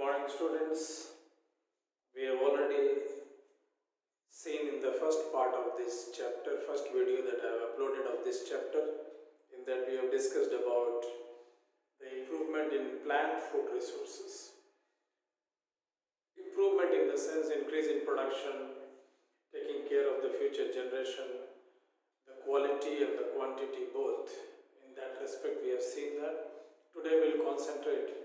morning, students. We have already seen in the first part of this chapter, first video that I have uploaded of this chapter, in that we have discussed about the improvement in plant food resources. Improvement in the sense increase in production, taking care of the future generation, the quality and the quantity both. In that respect, we have seen that. Today we will concentrate.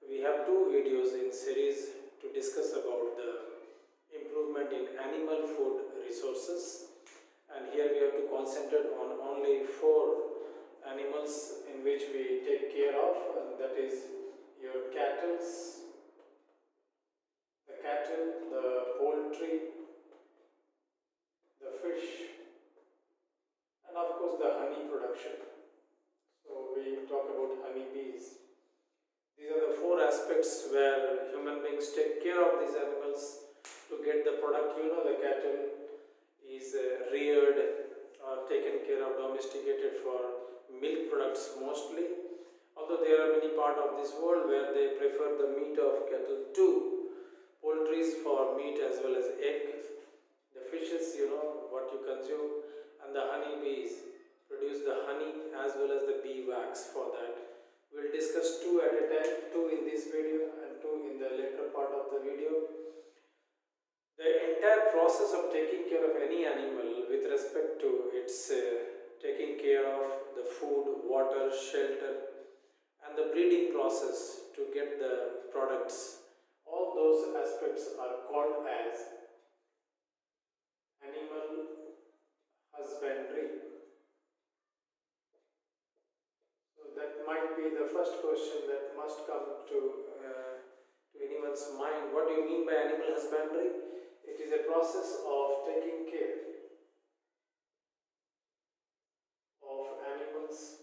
We have two videos in series to discuss about the improvement in animal food resources, and here we have to concentrate on only 4 animals in which we take care of, and that is your cattle, the poultry, the fish, and of course the honey production. So we talk about honeybees. These are the 4 aspects where human beings take care of these animals to get the product. You know, the cattle is reared or taken care of, domesticated for milk products mostly. Although there are many parts of this world where they prefer the meat of cattle too. Poultry is for meat as well as egg. The fishes, you know, what you consume, and the honeybees produce the honey as well as the bee wax. For that we will discuss 2 at a time, 2 in this video and 2 in the later part of the video. The entire process of taking care of any animal with respect to its taking care of the food, water, shelter, and the breeding process to get the products, all those aspects are called as animal husbandry. So that might be the first question that must come to anyone's mind. What do you mean by animal husbandry? It is a process of taking care of animals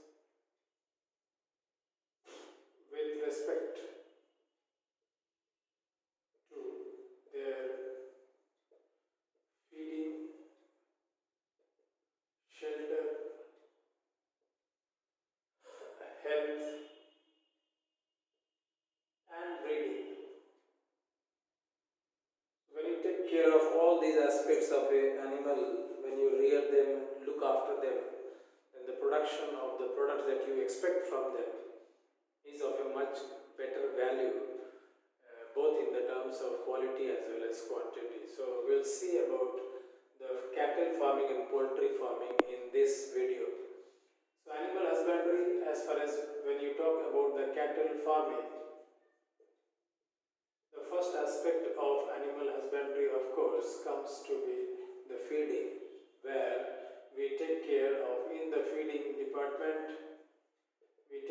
with respect to their feeding, shelter, health, and breeding. When you take care of all these aspects of an animal, when you rear them, look after them, then the production of the products that you expect from them is of a much better value, both in the terms of quality as well as quantity. So we'll see about the cattle farming and poultry farming in this video. So animal husbandry, as far as when you talk about the cattle farming, the first aspect of animal husbandry, of course, comes to be the feeding, where we take care of, in the feeding department, it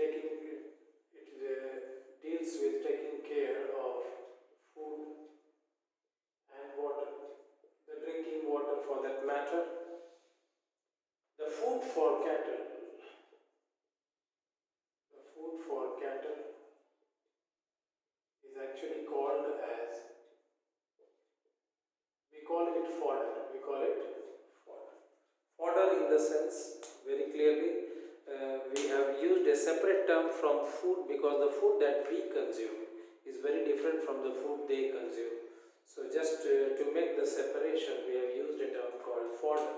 deals with taking care of food and water, the drinking water for that matter. The food for cattle, is actually called as, we call it fodder. Fodder in the sense, very clearly, we have used a separate term from food because the food that we consume is very different from the food they consume. So just to make the separation, we have used a term called fodder.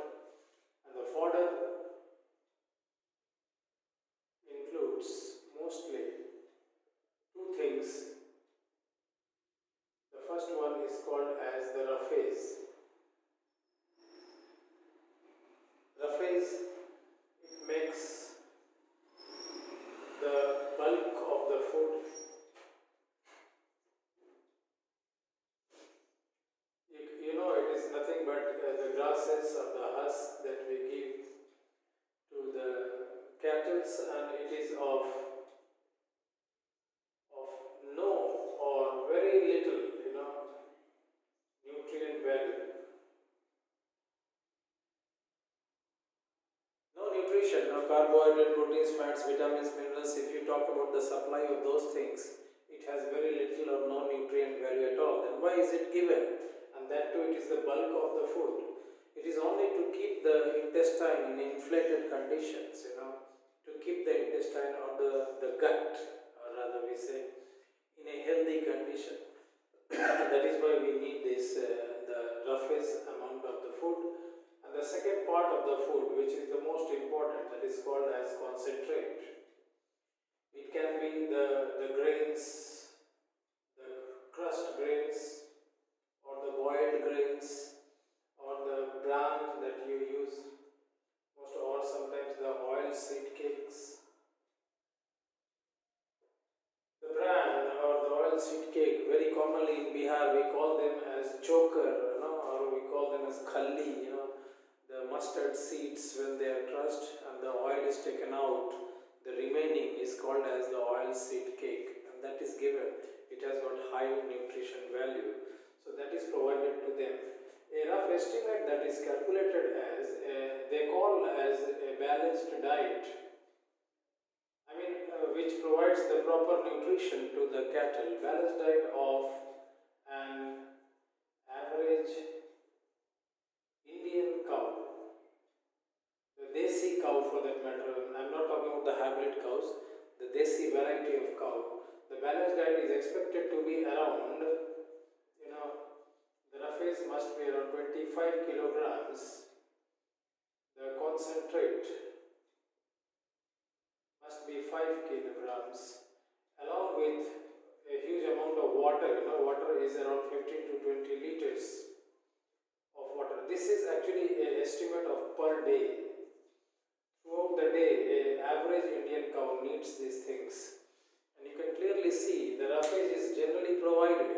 And the fodder includes mostly 2 things. The first one is called as the roughage. It makes the bulk of the food. You know, it is nothing but the grasses or the husk that we give to the cattle, and it is of no or very little, you know, nutrient value. No nutrition, no carbohydrate, proteins, fats, vitamins, minerals. If you talk about the supply of those things, it has very little or no nutrient value at all. Then why is it given? And that too, it is the bulk of the food. It is only to keep the intestine in inflated conditions, you know, to keep the intestine or the gut, or rather we say, in a healthy condition. second part of the food, which is the most important, that is called as concentrate. It can be the grains, the crushed grains, or the boiled grains, or the bran that you use, or sometimes the oil seed cakes. The bran or the oil seed cake, very commonly in Bihar we call them as choker, or we call them as khalli, the mustard seeds when they are crushed and the oil is taken out, the remaining is called as the oil seed cake, and that is given. It has got high nutrition value, so that is provided to them. A rough estimate that is calculated as they call as a balanced diet, which provides the proper nutrition to the cattle. Balanced diet of an average Indian cow, the desi cow for that matter. I am not talking about the hybrid cows, the desi variety of cow. The balanced diet is expected to be around, the roughage must be around 25 kilograms. The concentrate must be 5 kilograms, along with a huge amount of water. Water is around 15 to 20 liters of water. This is actually an estimate of per day. Throughout the day, an average Indian cow needs these things, and you can clearly see the roughage is generally provided.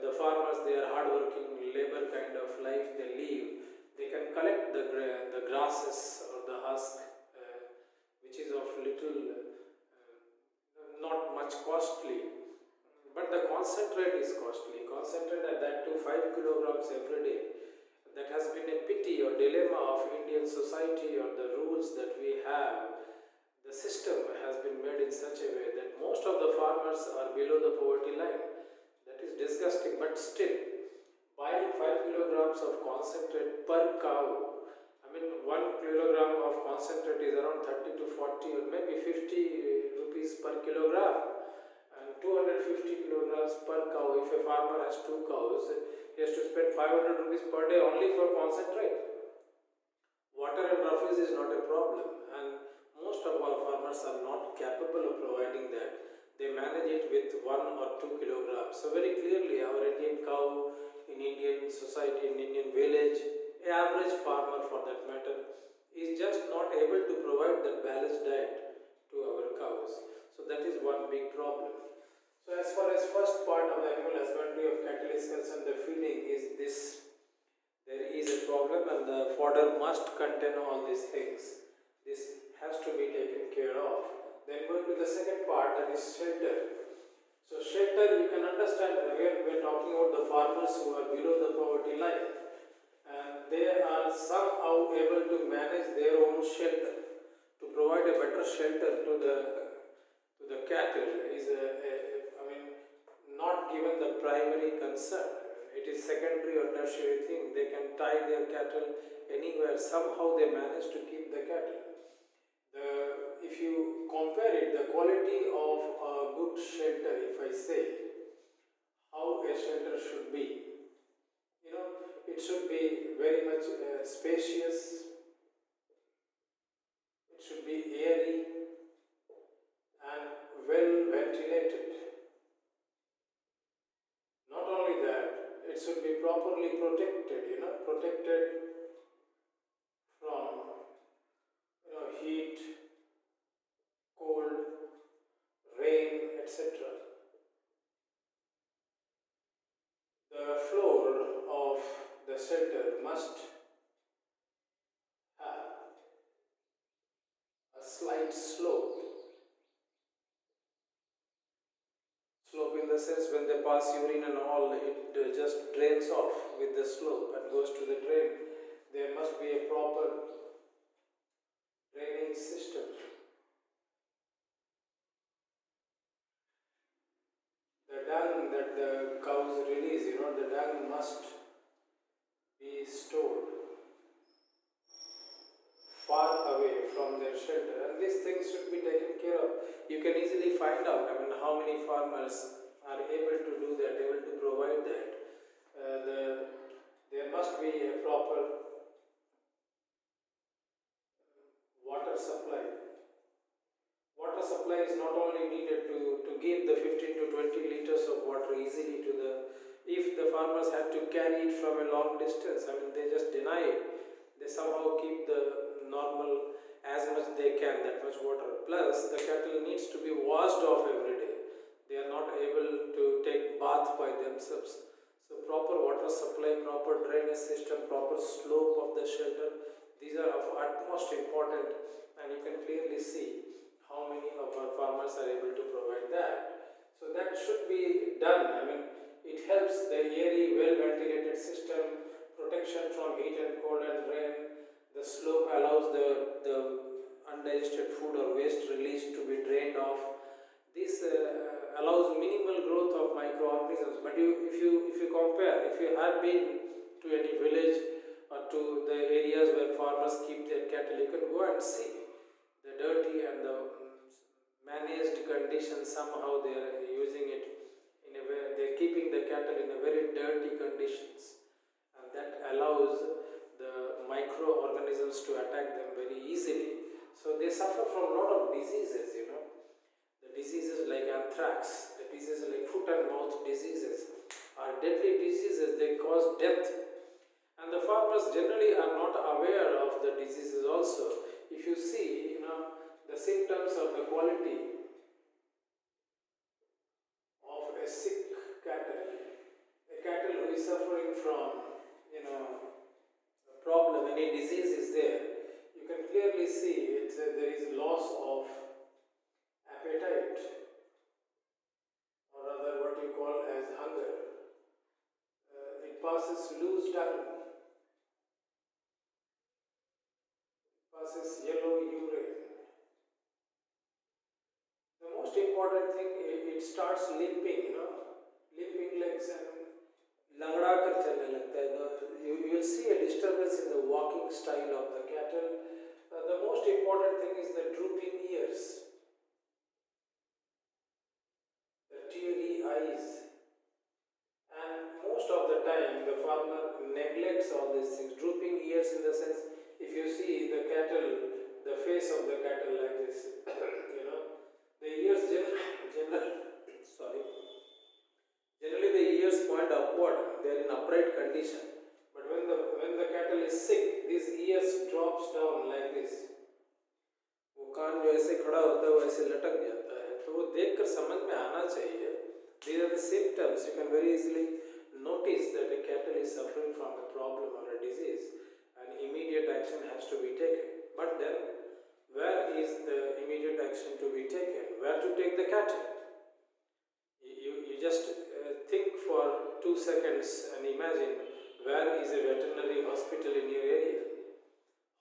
The farmers, they are hardworking, labor kind of life they live. They can collect the grasses or the husk, which is of little, not much costly, but the concentrate is costly. Concentrate at that to 5 kilograms every day. That has been a pity or dilemma of Indian society, or the rules that we have. The system has been made in such a way that most of the farmers are below the poverty line. That is disgusting, but still, buying 5 kilograms of concentrate per cow, 1 kilogram of concentrate is around 30 to 40 or maybe 50 rupees per kilogram, and 250 kilograms per cow. If a farmer has 2 cows, he has to spend 500 rupees per day only for concentrate. Water and roughage is not a problem, and most of our farmers are not capable of providing that. They manage it with 1 or 2 kilograms. So very clearly, our Indian cow in Indian society, in Indian village, an average farmer for that matter, is just not able to provide that balanced diet to our cows. So that is one big problem. So as far as first part of the animal husbandry of cattle is concerned, the feeding is this. There is a problem, and the fodder must contain all these things. This has to be taken care of. Then going to the second part, that is shelter. So shelter, you can understand, again we are talking about the farmers who are below the poverty line, and they are somehow able to manage their own shelter. To provide a better shelter to the cattle is not given the primary concern. It is secondary or tertiary thing. They can tie their cattle anywhere. Somehow they manage to keep the cattle. If you compare it, the quality of a good shelter, if I say, how a shelter should be, it should be very much spacious, it should be airy and well ventilated. Not only that, it should be properly protected, protected from heat, cold, rain, etc. The floor of the shelter must have a slight slope. Slope in the sense when they pass urine and all, it just drains off with the slope and goes to the drain. There must be a proper drainage system. The dung that the cows release, the dung must be stored far away from their shelter, and these things should be taken care of. You can easily find out, how many farmers are able to do that, able to provide that. There must be a proper water supply is not only needed to give the 15 to 20 liters of water easily to the, if the farmers have to carry it from a long distance, I mean they just deny it, they somehow keep the normal as much they can, that much water. Plus the cattle needs to be washed off every day. They are not able to take bath by themselves. So proper water supply, proper drainage system, proper slope of the shelter, these are of utmost important, and you can clearly see how many of our farmers are able to provide that. So that should be done. I mean, it helps the airy, well ventilated system, protection from heat and cold and rain. The slope allows the undigested food or waste released to be drained off. This allows minimal growth of microorganisms. But if you compare, if you have been to any village or to the areas where farmers keep their cattle, you can go and see the dirty and the managed conditions. Somehow they are using it in a way, they are keeping the cattle in a very dirty conditions, and that allows the microorganisms to attack them very easily. So they suffer from a lot of diseases, you know. The diseases like anthrax, the diseases like foot and mouth diseases are deadly diseases. They cause death, and the farmers generally are not aware of the diseases also. If you see, you know, the symptoms of the quality of a sick cattle, a cattle who is suffering from, you know, a problem, any disease is there, you can clearly see there is loss of appetite, or rather what you call as hunger. It passes loose tongue, passes yellow urine. The most important thing, it starts limping, you know, limping legs and langda kar chalne lagta hai. You will see a disturbance in the walking style of the cattle. The most important thing is the drooping ears, the teary eyes, and most of the time the farmer neglects all these things. Drooping ears in the sense, if you see the cattle, the face of the cattle like this, you know, the ears generally the ears point upward, they are in upright condition. But when the cattle is sick, these ears drops down like this. वो कान जो ऐसे खड़ा होता है वो ऐसे लटक जाता है, तो वो देखकर समझ में आना चाहिए. These are the symptoms. You can very easily notice that a cattle is suffering from a problem or a disease, and immediate action has to be taken. But then, where is the immediate action to be taken? Where to take the cattle? You just think for 2 seconds and imagine where is a veterinary hospital in your area.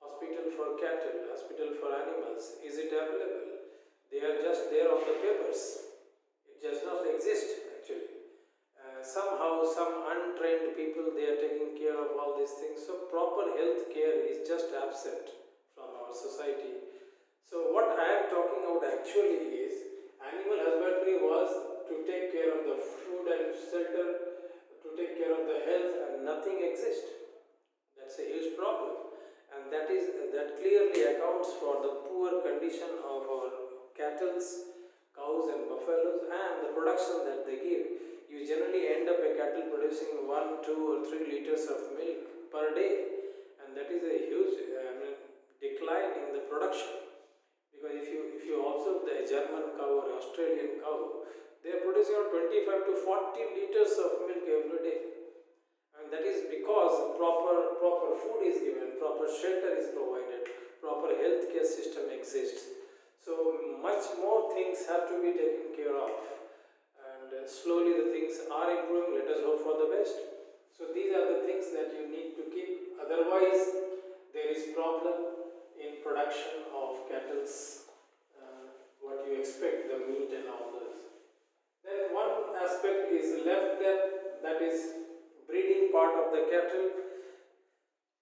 Hospital for cattle, hospital for animals, is it available? They are just there on the papers. It does not exist actually. Somehow some untrained people, they are taking care of all these things. So proper health care is just absent from our society. So what I am talking about actually is, animal husbandry was to take care of the food and shelter, to take care of the health, and nothing exists. That's a huge problem, and that clearly accounts for the poor condition of our cattle, cows and buffaloes, and the production that they give. You generally end up a cattle producing 1, 2 or 3 liters of milk per day, and that is a huge decline in the production. Because if you observe the German cow or Australian cow, they are producing around 25 to 40 liters of milk every day, and that is because proper food is given, proper shelter is provided, proper healthcare system exists. So much more things have to be taken care of, and slowly the things are improving. Let us hope for the best. So these are the things that you need to keep, otherwise there is problem in production of cattle, what you expect, the meat and all those. Then one aspect is left there, that is breeding part of the cattle.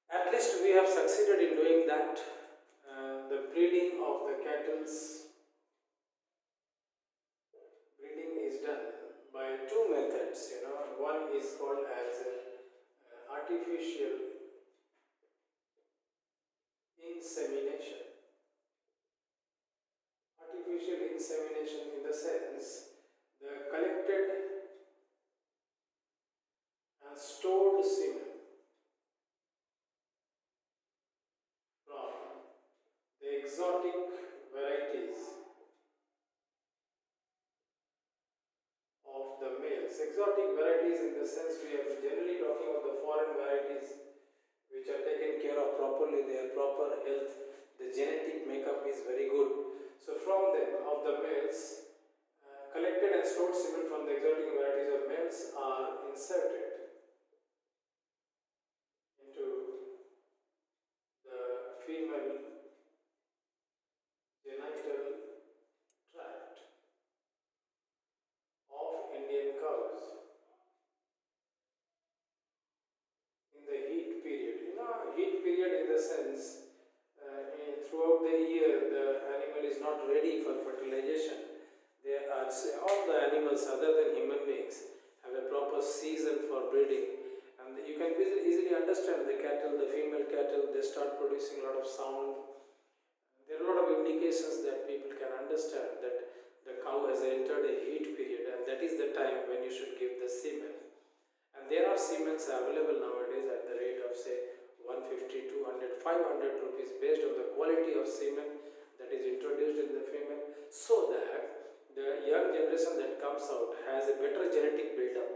At least we have succeeded in doing that. The breeding of the cattle, breeding is done by 2 methods. You know, one is called as artificial insemination. Artificial insemination in the sense the collected and stored semen from the exotic varieties of the males. Exotic varieties in the sense we are generally talking of the foreign varieties which are taken care of properly, they are proper health, the genetic makeup is very good. So from them, of the males, collected and stored semen from the exotic varieties of males are inserted into the female genital tract of Indian cows in the heat period. Heat period in the sense throughout the year the animal is not ready for fertilization. There are all the animals other than human beings have a proper season for breeding, and you can easily understand the cattle, the female cattle, they start producing a lot of sound. There are a lot of indications that people can understand that the cow has entered a heat period, and that is the time when you should give the semen. And there are semens available nowadays at the rate of say 150, 200, 500 rupees based on the quality of semen that is introduced in the female, so that the young generation that comes out has a better genetic build-up.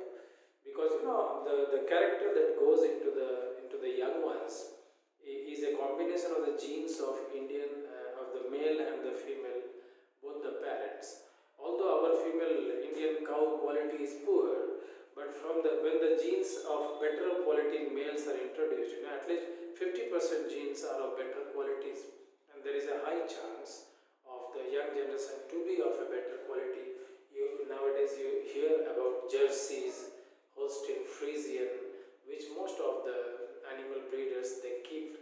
Because the character that goes into the young ones is a combination of the genes of of the male and the female, both the parents. Although our female Indian cow quality is poor, but when the genes of better quality in males are introduced, at least 50% genes are of better qualities, and there is a high chance of the young generation to be of a better quality. Nowadays you hear about Jerseys, Holstein, Friesian, which most of the animal breeders they keep.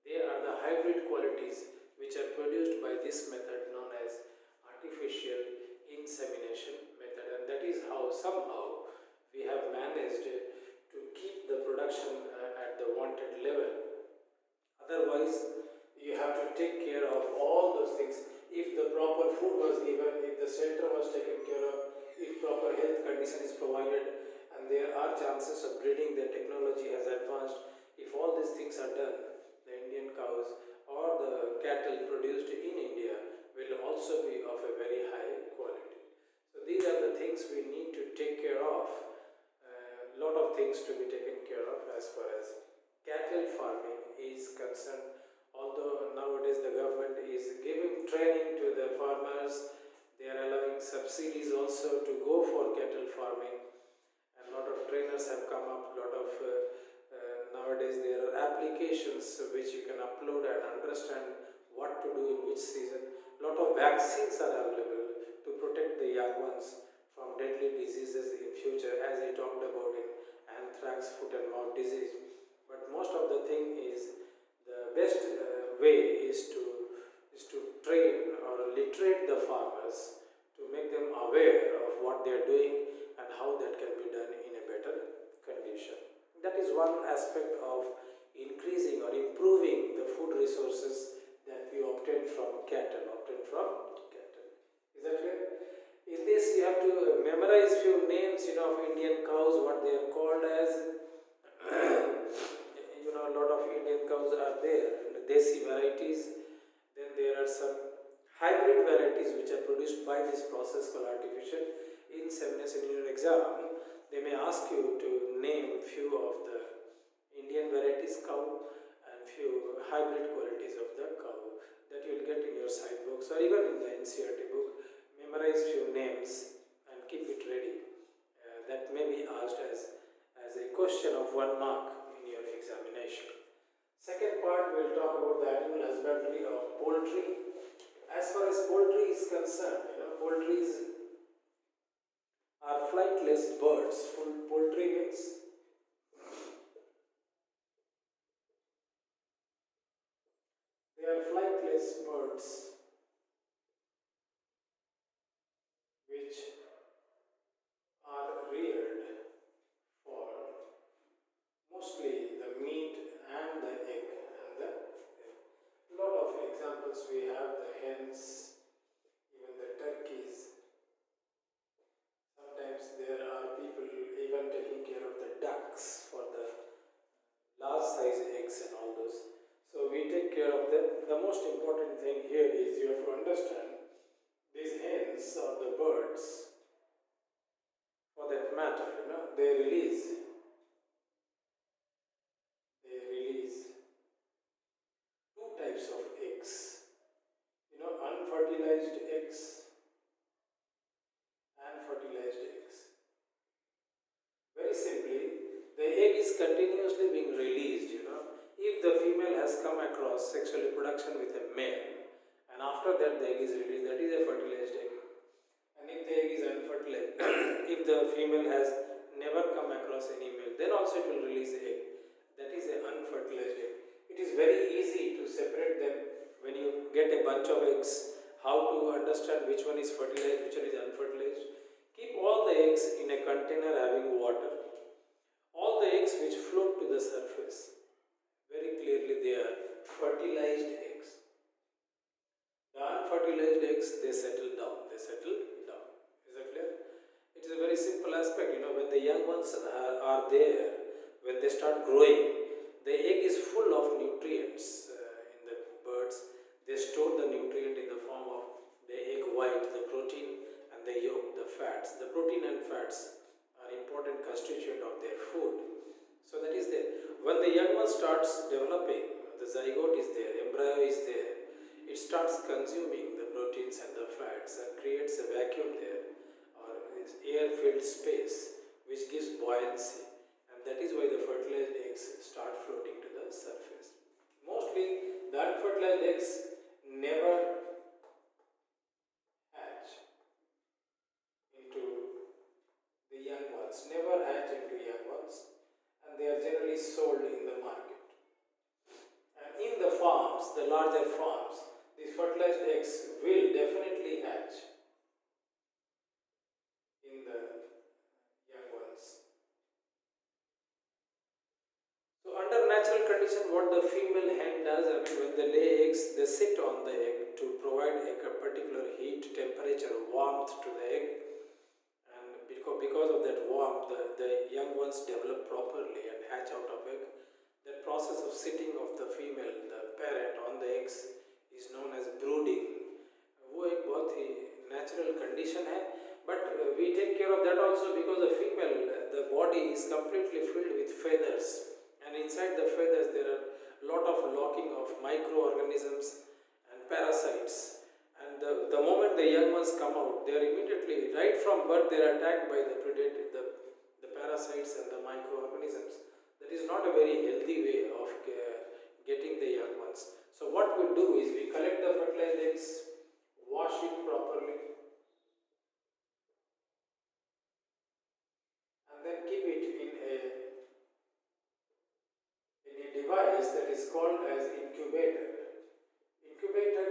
They are the hybrid qualities which are produced by this method known as artificial insemination method, and that is how somehow we have managed to keep the production at the wanted level. Otherwise, you have to take care of all those things. If the proper food was given, if the shelter was taken care of, if proper health condition is provided, and there are chances of breeding, the technology has advanced. If all these things are done, the Indian cows or the cattle produced in India will also be of a very high quality. So these are the things we need to take care of. A lot of things to be taken care of as far as cattle farming is concerned. Although nowadays the government is giving training to the farmers, they are allowing subsidies also to go for cattle farming, and a lot of trainers have come up. Nowadays there are applications which you can upload and understand what to do in which season. A lot of vaccines are available to protect the young ones from deadly diseases in future, as I talked about in anthrax, foot and mouth disease. But most of the thing is the best way is to train or literate the farmers to make them aware of what they are doing and how that can be done in a better condition. That is one aspect of increasing or improving the food resources that we obtain from cattle. Is that clear? In this you have to memorize few names of Indian cows, what they are called as. A lot of Indian cows are there, the desi varieties. Then there are some hybrid varieties which are produced by this process called artificial insemination. In your exam, they may ask you to name few of the Indian varieties cow and few hybrid qualities of the cow that you will get in your side books or even in the NCERT book. Memorize few names and keep it ready. That may be asked as a question of 1 mark in your examination. Second part, we will talk about the animal husbandry of poultry. As far as poultry is concerned, poultries are flightless birds. Poultry means they are flightless birds which are reared for mostly the meat and the egg. A lot of examples we have: the hens, even the turkey. females or the birds, for that matter, they release two types of eggs. Unfertilized eggs and fertilized eggs. Very simply, the egg is continuously being released. If the female has come across sexual reproduction with a male, and after that the egg is released, that is a fertilized egg. And if the egg is unfertilized, if the female has never come across any male, then also it will release the egg. That is an unfertilized egg. It is very easy to separate them when you get a bunch of eggs. How to understand which one is fertilized, which one is unfertilized? Keep all the eggs in a container having water. All the eggs which float to the surface, very clearly they are fertilized eggs. The unfertilized eggs, they settle down. Is that clear? It is a very simple aspect. When the young ones are there, when they start growing, the egg is full of nutrients in the birds. They store the nutrient in the form of the egg white, the protein, and the yolk, the fats. The protein and fats are important constituent of their food. So that is there. When the young one starts developing, the zygote is there, embryo is there, it starts consuming the proteins and the fats and creates a vacuum there, or air-filled space, which gives buoyancy. And that is why the fertilized eggs start floating to the surface. Mostly, the unfertilized eggs never hatch into the young ones, and they are generally sold in the market. And in the farms, the larger farms, these fertilized eggs will definitely hatch in the young ones. So under natural condition, what the female hen does, when they lay eggs, they sit on the egg to provide a particular heat, temperature, warmth to the egg. And because of that warmth, the young ones develop properly and hatch out of egg. That process of sitting of the female, the parent on the eggs, is known as brooding. वो एक बहुत ही natural condition है, but we take care of that also because the female, the body is completely filled with feathers, and inside the feathers there are lot of locking of microorganisms and parasites. And the moment the young ones come out, they are immediately, right from birth, they are attacked by the predator, the parasites and the microorganisms. That is not a very healthy way of getting the young ones. So what we do is we collect the fertilized eggs, wash it properly, and then keep it in a device that is called as incubator. Incubator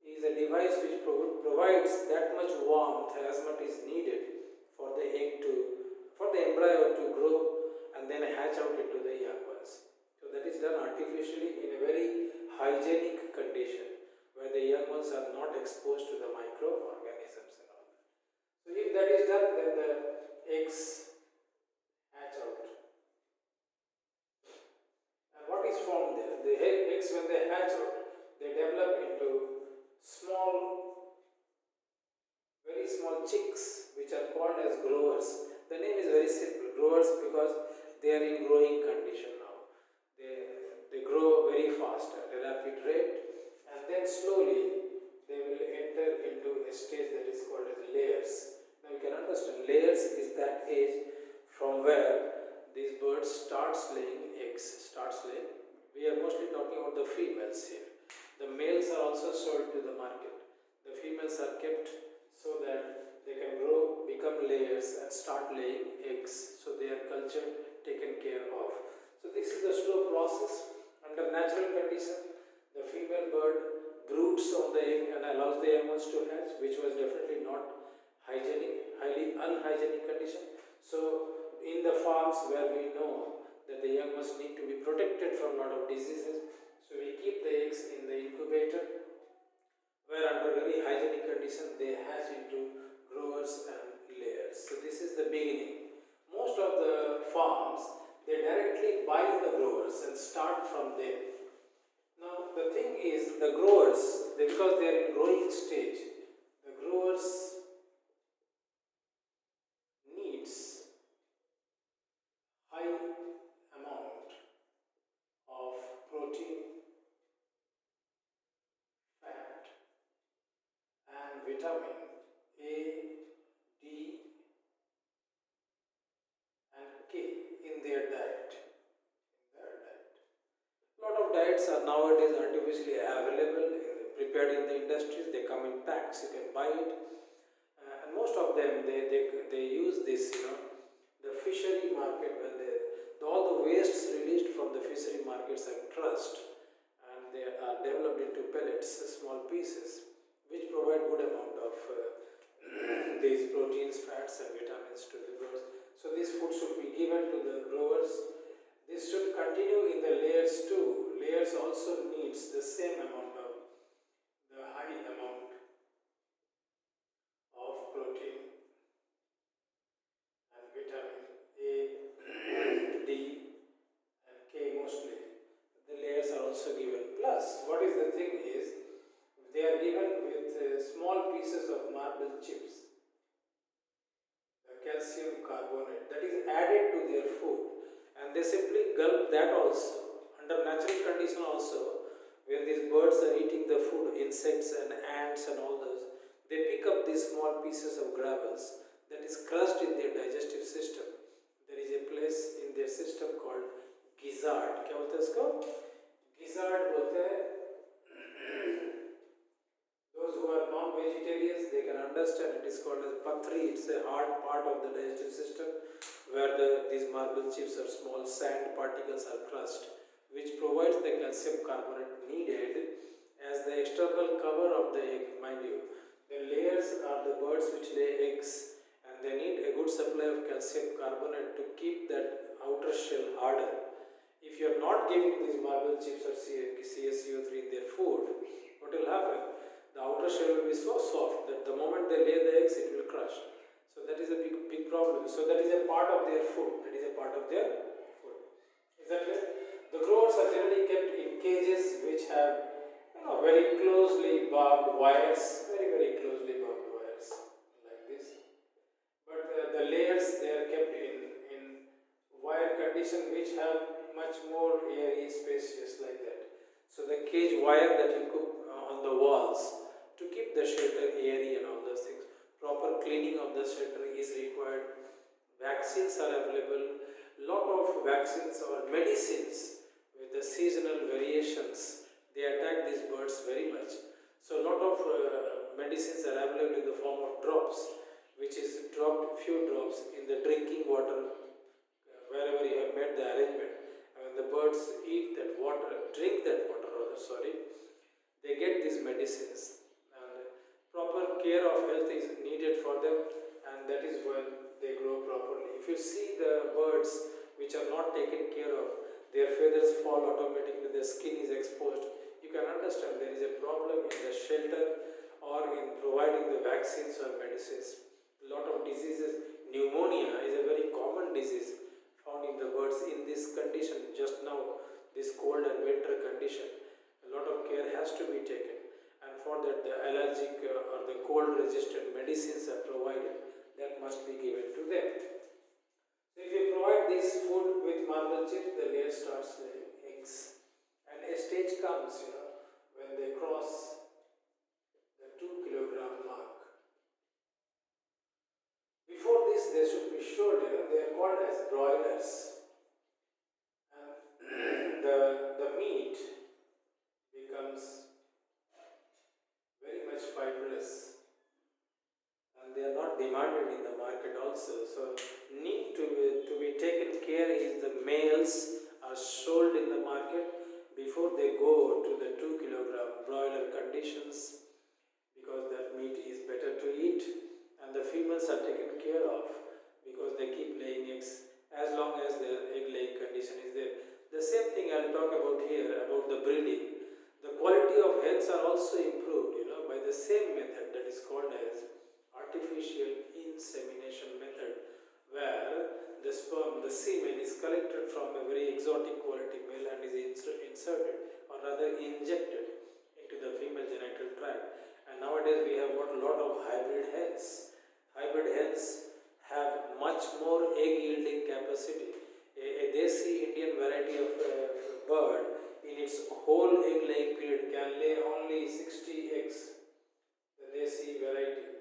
is a device which provides that much warmth as much is needed for the embryo to grow and then hatch out into the young ones. So that is done artificially in a very hygienic condition where the young ones are not exposed to the microorganisms and all that. So if that is done, then the eggs hatch out. And what is formed there? The eggs, when they hatch out, they develop into very small chicks, which are called as growers. The name is very simple, growers, because they are in growing condition now. They grow very fast at a rapid rate, and then slowly they will enter into a stage that is called as layers. Now you can understand, layers is that age from where these birds starts laying eggs. We are mostly talking about the females here. The males are also sold to the market. The females are kept so that they can grow, become layers and start laying eggs. So they are cultured, taken care of. So this is the slow process. Under natural condition, the female bird broods on the egg and allows the young ones to hatch, which was definitely not hygienic, highly unhygienic condition. So in the farms where we know that the young ones need to be protected from a lot of diseases, so we keep the eggs in the incubator, where under very hygienic condition they hatch into growers and layers. So this is the beginning. Most of the farms, they directly buy the growers and start from there. Now the thing is, the growers, because they are in growing stage, the nowadays artificially available, prepared in the industries. They come in packs, you can buy it. And most of them, they use this, the fishery market, when all the wastes released from the fishery markets are crushed and they are developed into pellets, small pieces, which provide good amount of these proteins, fats and vitamins to the growers. So this food should be given to the growers. This should continue in the layers too. Layers also needs the same amount of, the high amount of protein and vitamin A, D and K mostly. The layers are also given. Plus, what is the thing is, they are given with small pieces of marble chips, the calcium carbonate that is added to their food, and they simply gulp that also. Under natural condition also, when these birds are eating the food, insects and ants and all those, they pick up these small pieces of gravels that is crushed in their digestive system. There is a place in their system called gizzard. क्या बोलते हैं इसको? Gizzard बोलते हैं. Those who are non-vegetarians, they can understand. It is called as Poultry. It's a hard part of the digestive system where these marble chips or small sand particles are crushed, which provides the calcium carbonate needed as the external cover of the egg. Mind you, the layers are the birds which lay eggs, and they need a good supply of calcium carbonate to keep that outer shell harder. If you are not giving these marble chips or CSCO3 in their food, what will happen? The outer shell will be so soft that the moment they lay the eggs, it will crush. So that is a big problem. So that is a part of their food. That is a part of their food. Is that clear? The growers are generally kept in cages which have, very closely barbed wires, very closely barbed wires, like this. But the layers, they are kept in wire condition which have much more airy, spacious, like that. So the cage wire that you put on the walls to keep the shelter airy and all those things. Proper cleaning of the shelter is required. Vaccines are available. Lot of vaccines or medicines with the seasonal variations, they attack these birds very much. So lot of medicines are available in the form of drops, which is dropped few drops in the drinking water wherever you have made the arrangement. And when the birds eat that water, drink that water rather, they get these medicines. Proper care of health is needed for them, and that is when they grow properly. If you see the birds which are not taken care of, their feathers fall automatically, their skin is exposed, you can understand there is a problem in the shelter or in providing the vaccines or medicines. A lot of diseases, pneumonia is a very common disease found in the birds in this condition, just now, this cold and winter condition. A lot of care has to be taken. And for that, the allergic or the cold resistant medicines are provided, that must be given to them. So if you provide this food with marble chips, the layer starts laying eggs, and a stage comes, when they cross the 2 kilogram mark. Before this, they should be sure, they are called as broilers, and the meat becomes very much fibrous, and they are not demanded in the market also. So need to be taken care is the males are sold in the market before they go to the 2 kilogram broiler conditions, because that meat is better to eat, and the females are taken care of because they keep laying eggs as long as their egg laying condition is there. The same thing I will talk about here about the breeding. The quality of hens are also improved, by the same method that is called as artificial insemination method, where the sperm, the semen is collected from a very exotic quality male and is inserted or rather injected into the female genital tract. And nowadays we have got a lot of hybrid hens. Hybrid hens have much more egg yielding capacity. A desi Indian variety of bird in its whole egg laying period can lay only 60 eggs. The desi variety.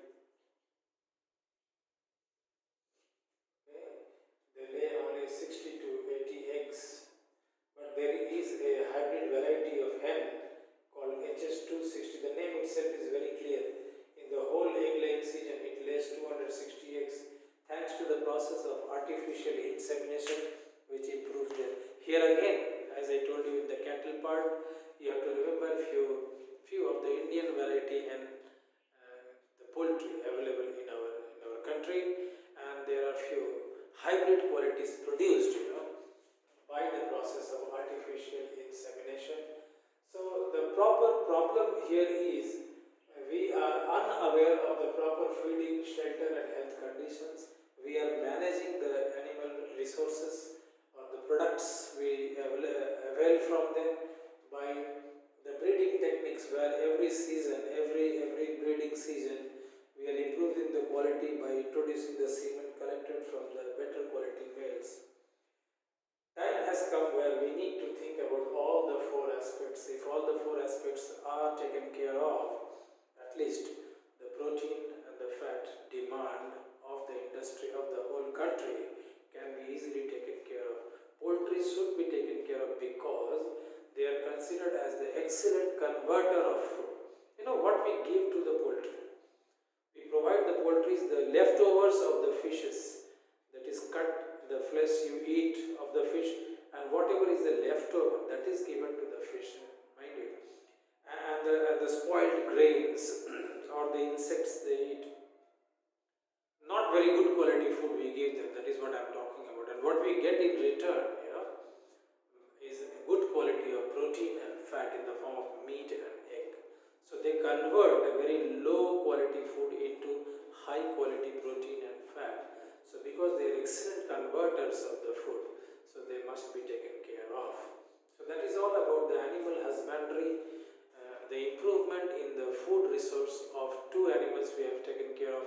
Okay. They lay only 60 to 80 eggs. But there is a hybrid variety of poultry available in our country, and there are few hybrid qualities produced, by the process of artificial insemination. So the proper problem here is we are unaware of the proper feeding, shelter and health conditions. We are managing the animal resources or the products we avail from them by the breeding techniques, where every season, every breeding season, we are improving the quality by introducing the semen collected from the better quality males. Time has come where we need to think about all the four aspects. If all the four aspects are taken care of, at least the protein and the fat demand of the industry of the whole country can be easily taken care of. Poultry should be taken care of because they are considered as the excellent converter of food. What we give to the poultry? We provide the poultry the leftovers of the fishes, that is cut, the flesh you eat of the fish, and whatever is the leftover, that is given to the fish, mind you. And the spoiled grains or the insects they eat, not very good quality food we give them, that is what I am talking about. And what we get in return, is good quality of protein and fat in the form of meat and egg. So they convert a very low quality food into high quality protein and fat. So because they are excellent converters of the food, so they must be taken care of. So that is all about the animal husbandry, the improvement in the food resource of two animals we have taken care of